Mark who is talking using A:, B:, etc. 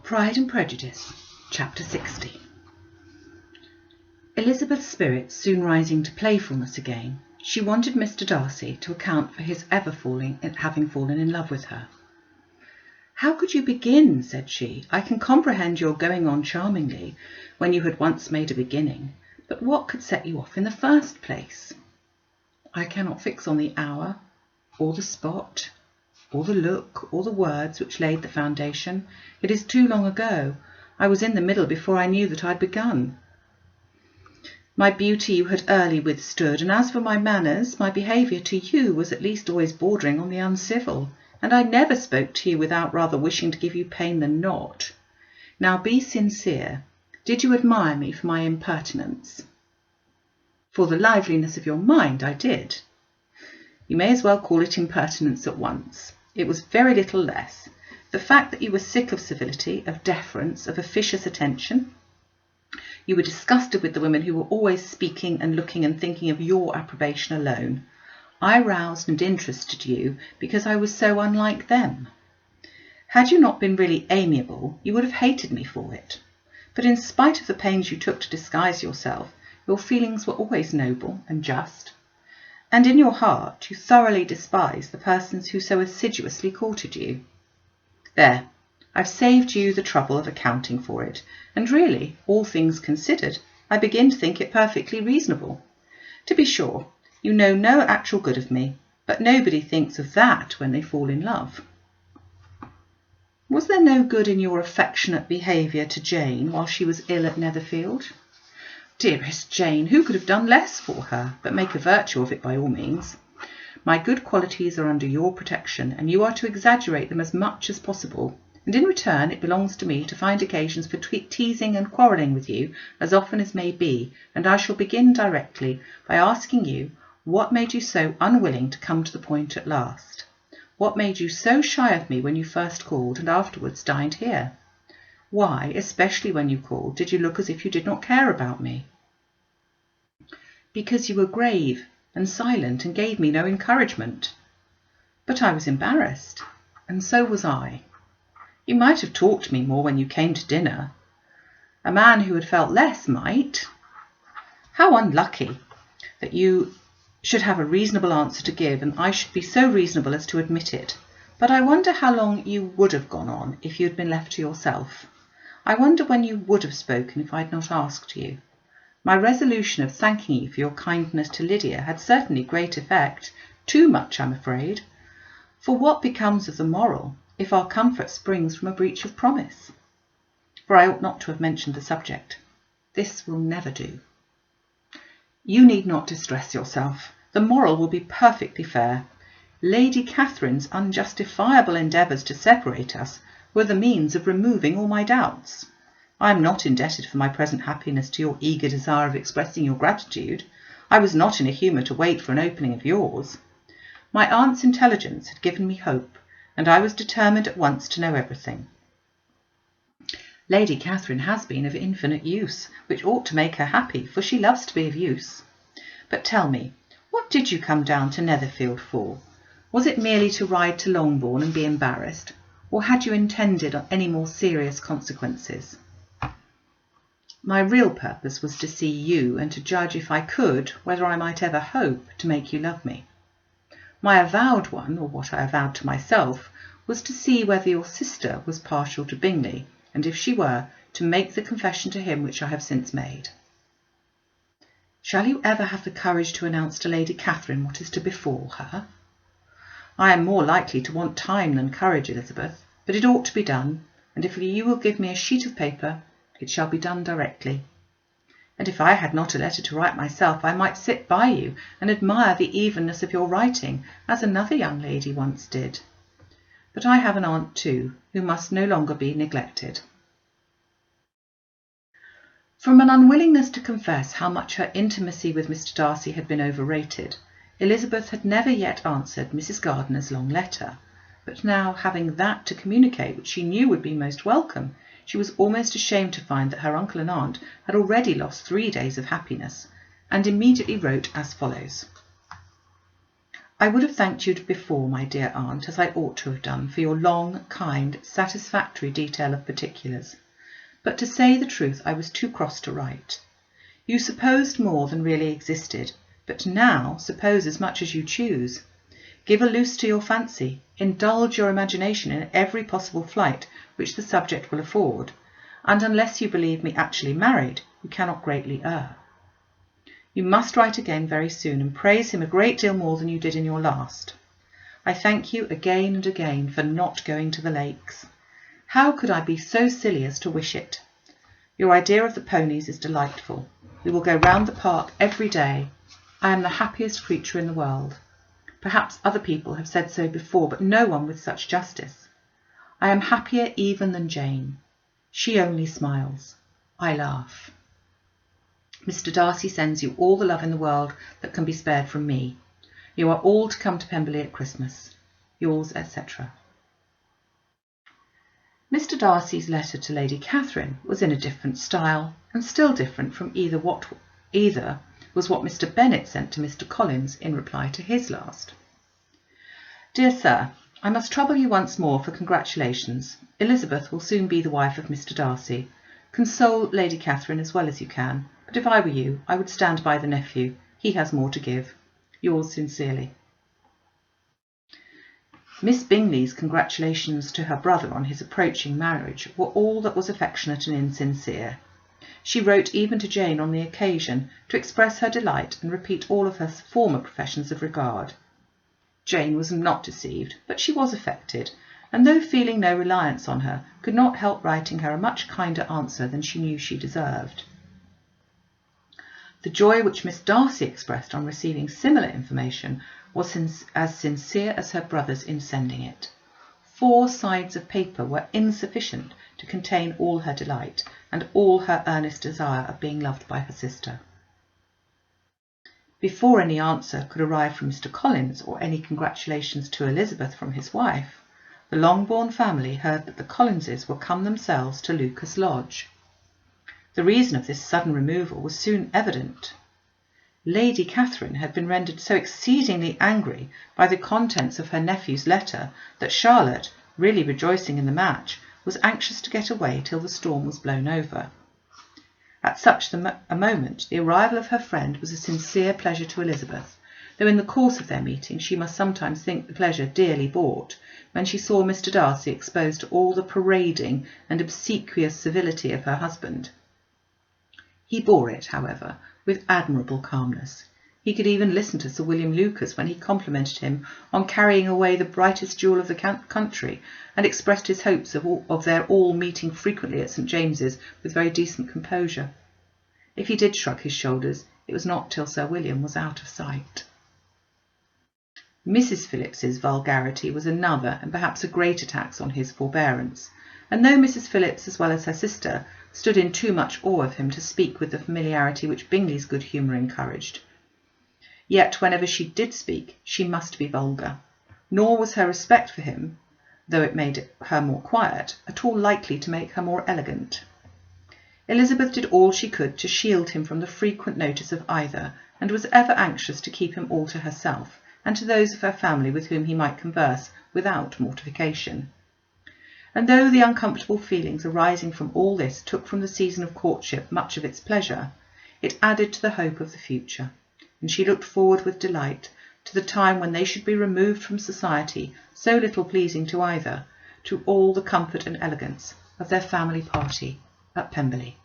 A: Pride and Prejudice, Chapter 60. Elizabeth's spirits soon rising to playfulness again, she wanted Mr. Darcy to account for his having fallen in love with her. "How could you begin?" said she. "I can comprehend your going on charmingly when you had once made a beginning, but what could set you off in the first place?" "I cannot fix on the hour, or the spot, or the look, or the words which laid the foundation. It is too long ago. I was in the middle before I knew that I'd begun. My beauty you had early withstood, and as for my manners, my behaviour to you was at least always bordering on the uncivil, and I never spoke to you without rather wishing to give you pain than not. Now be sincere. Did you admire me for my impertinence?" "For the liveliness of your mind, I did." "You may as well call it impertinence at once. It was very little less. The fact that you were sick of civility, of deference, of officious attention. You were disgusted with the women who were always speaking and looking and thinking of your approbation alone. I roused and interested you because I was so unlike them. Had you not been really amiable, you would have hated me for it. But in spite of the pains you took to disguise yourself, your feelings were always noble and just. And in your heart you thoroughly despised the persons who so assiduously courted you. There, I've saved you the trouble of accounting for it, and really, all things considered, I begin to think it perfectly reasonable. To be sure, you know no actual good of me, but nobody thinks of that when they fall in love. Was there no good in your affectionate behaviour to Jane while she was ill at Netherfield? Dearest Jane, who could have done less for her, but make a virtue of it by all means? My good qualities are under your protection, and you are to exaggerate them as much as possible, and in return it belongs to me to find occasions for teasing and quarrelling with you as often as may be, and I shall begin directly by asking you what made you so unwilling to come to the point at last? What made you so shy of me when you first called and afterwards dined here? Why, especially when you called, did you look as if you did not care about me?" "Because you were grave and silent and gave me no encouragement." "But I was embarrassed, and so was I. You might have talked to me more when you came to dinner. A man who had felt less might. How unlucky that you should have a reasonable answer to give, and I should be so reasonable as to admit it. But I wonder how long you would have gone on if you had been left to yourself. I wonder when you would have spoken if I had not asked you. My resolution of thanking you for your kindness to Lydia had certainly great effect, too much, I'm afraid. For what becomes of the moral if our comfort springs from a breach of promise? For I ought not to have mentioned the subject. This will never do. You need not distress yourself. The moral will be perfectly fair. Lady Catherine's unjustifiable endeavours to separate us were the means of removing all my doubts. I am not indebted for my present happiness to your eager desire of expressing your gratitude. I was not in a humour to wait for an opening of yours. My aunt's intelligence had given me hope, and I was determined at once to know everything. Lady Catherine has been of infinite use, which ought to make her happy, for she loves to be of use. But tell me, what did you come down to Netherfield for? Was it merely to ride to Longbourn and be embarrassed, or had you intended any more serious consequences?" "My real purpose was to see you, and to judge, if I could, whether I might ever hope to make you love me. My avowed one, or what I avowed to myself, was to see whether your sister was partial to Bingley, and if she were, to make the confession to him which I have since made." "Shall you ever have the courage to announce to Lady Catherine what is to befall her?" "I am more likely to want time than courage, Elizabeth, but it ought to be done, and if you will give me a sheet of paper, it shall be done directly. And if I had not a letter to write myself, I might sit by you and admire the evenness of your writing, as another young lady once did. But I have an aunt too, who must no longer be neglected." From an unwillingness to confess how much her intimacy with Mr. Darcy had been overrated, Elizabeth had never yet answered Mrs. Gardiner's long letter, but now, having that to communicate which she knew would be most welcome, she was almost ashamed to find that her uncle and aunt had already lost 3 days of happiness, and immediately wrote as follows: I would have thanked you before, my dear aunt, as I ought to have done, for your long, kind, satisfactory detail of particulars. But to say the truth, I was too cross to write. You supposed more than really existed, but now suppose as much as you choose. Give a loose to your fancy, indulge your imagination in every possible flight which the subject will afford, and unless you believe me actually married, you cannot greatly err. You must write again very soon, and praise him a great deal more than you did in your last. I thank you again and again for not going to the lakes. How could I be so silly as to wish it? Your idea of the ponies is delightful. We will go round the park every day. I am the happiest creature in the world. Perhaps other people have said so before, but no one with such justice. I am happier even than Jane. She only smiles. I laugh. Mr. Darcy sends you all the love in the world that can be spared from me. You are all to come to Pemberley at Christmas. Yours, etc. Mr. Darcy's letter to Lady Catherine was in a different style, and still different from either was what Mr. Bennet sent to Mr. Collins in reply to his last. Dear Sir, I must trouble you once more for congratulations. ElizBeth will soon be the wife of Mr. Darcy. Console Lady Catherine as well as you can, but if I were you, I would stand by the nephew. He has more to give. Yours sincerely. Miss Bingley's congratulations to her brother on his approaching marriage were all that was affectionate and insincere. She wrote even to Jane on the occasion to express her delight and repeat all of her former professions of regard. Jane was not deceived, but she was affected, and though feeling no reliance on her, could not help writing her a much kinder answer than she knew she deserved. The joy which Miss Darcy expressed on receiving similar information was as sincere as her brother's in sending it. 4 sides of paper were insufficient to contain all her delight and all her earnest desire of being loved by her sister. Before any answer could arrive from Mr. Collins or any congratulations to ElizBeth from his wife, the Longbourn family heard that the Collinses were come themselves to Lucas Lodge. The reason of this sudden removal was soon evident. Lady Catherine had been rendered so exceedingly angry by the contents of her nephew's letter that Charlotte, really rejoicing in the match, was anxious to get away till the storm was blown over. At such a moment the arrival of her friend was a sincere pleasure to ElizBeth, though in the course of their meeting she must sometimes think the pleasure dearly bought, when she saw Mr. Darcy exposed to all the parading and obsequious civility of her husband. He bore it, however, with admirable calmness. He could even listen to Sir William Lucas when he complimented him on carrying away the brightest jewel of the country, and expressed his hopes of their all meeting frequently at St. James's with very decent composure. If he did shrug his shoulders, it was not till Sir William was out of sight. Mrs. Phillips's vulgarity was another and perhaps a greater tax on his forbearance, and though Mrs. Phillips, as well as her sister, stood in too much awe of him to speak with the familiarity which Bingley's good humour encouraged, yet whenever she did speak she must be vulgar, nor was her respect for him, though it made her more quiet, at all likely to make her more elegant. ElizBeth did all she could to shield him from the frequent notice of either, and was ever anxious to keep him all to herself, and to those of her family with whom he might converse without mortification. And though the uncomfortable feelings arising from all this took from the season of courtship much of its pleasure, it added to the hope of the future, and she looked forward with delight to the time when they should be removed from society, so little pleasing to either, to all the comfort and elegance of their family party at Pemberley.